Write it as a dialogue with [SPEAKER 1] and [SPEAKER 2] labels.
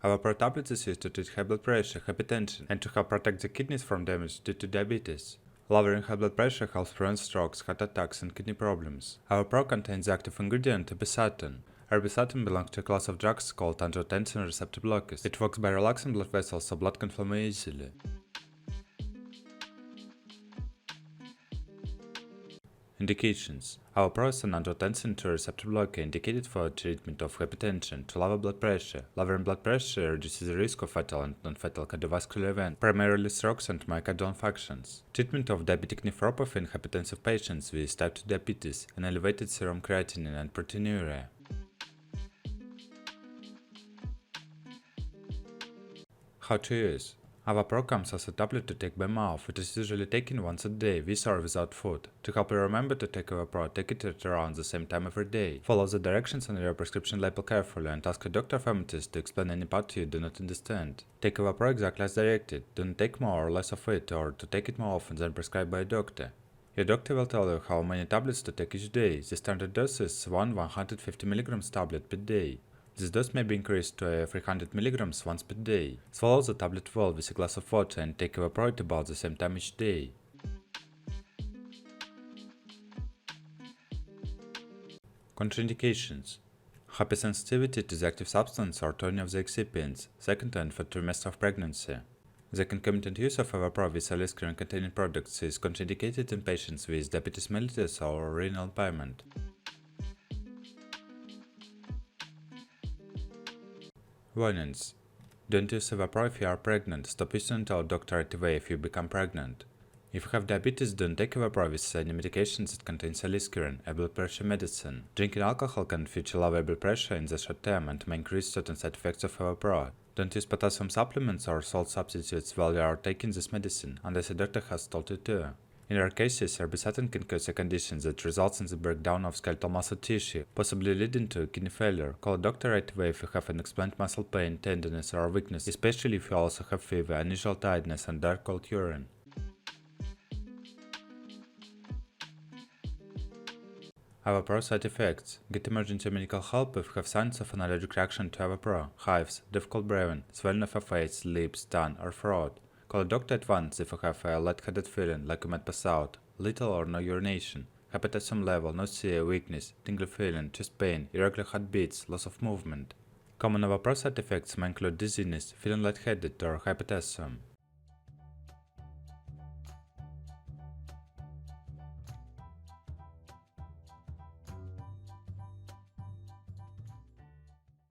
[SPEAKER 1] Avapro tablets is used to treat high blood pressure, hypertension, and to help protect the kidneys from damage due to diabetes. Lowering high blood pressure helps prevent strokes, heart attacks, and kidney problems. Avapro contains the active ingredient irbesartan. Irbesartan belongs to a class of drugs called angiotensin receptor blockers. It works by relaxing blood vessels so blood can flow more easily. Indications. Avapro is an angiotensin II receptor blocker indicated for treatment of hypertension to lower blood pressure. Lowering blood pressure reduces the risk of fatal and non-fatal cardiovascular events, primarily strokes and myocardial infarctions. Treatment of diabetic nephropathy in hypertensive patients with type 2 diabetes and elevated serum creatinine and proteinuria. How to use. Avapro comes as a tablet to take by mouth. It is usually taken once a day, with or without food. To help you remember to take Avapro, take it at around the same time every day. Follow the directions on your prescription label carefully and ask your doctor or pharmacist to explain any part you do not understand. Take Avapro exactly as directed. Do not take more or less of it, or to take it more often than prescribed by a doctor. Your doctor will tell you how many tablets to take each day. The standard dose is 150 mg tablet per day. This dose may be increased to 300 mg once per day. Swallow the tablet well with a glass of water and take Avapro at about the same time each day. Contraindications. Hypersensitivity to the active substance or to any of the excipients, second and third trimester of pregnancy. The concomitant use of Avapro with aliskiren containing products is contraindicated in patients with diabetes mellitus or renal impairment. Warnings. Don't use Avapro if you are pregnant. Stop using and tell doctor right away if you become pregnant. If you have diabetes, don't take Avapro with any medications that contain aliskiren, a blood pressure medicine. Drinking alcohol can feature lower blood pressure in the short term and may increase certain side effects of Avapro. Don't use potassium supplements or salt substitutes while you are taking this medicine, unless a doctor has told you to. In rare cases, irbesartan can cause a condition that results in the breakdown of skeletal muscle tissue, possibly leading to kidney failure. Call a doctor right away if you have unexplained muscle pain, tenderness, or weakness, especially if you also have fever, unusual tiredness, and dark cold urine. Avapro side effects. Get emergency medical help if you have signs of an allergic reaction to Avapro, hives, difficult breathing, swelling of your face, lips, tongue, or throat. Call a doctor at once if you have a lightheaded feeling like you might pass out, little or no urination, high potassium level, nausea, weakness, tingling feeling, chest pain, irregular heartbeats, loss of movement. Common Avapro side effects may include dizziness, feeling lightheaded, or high potassium.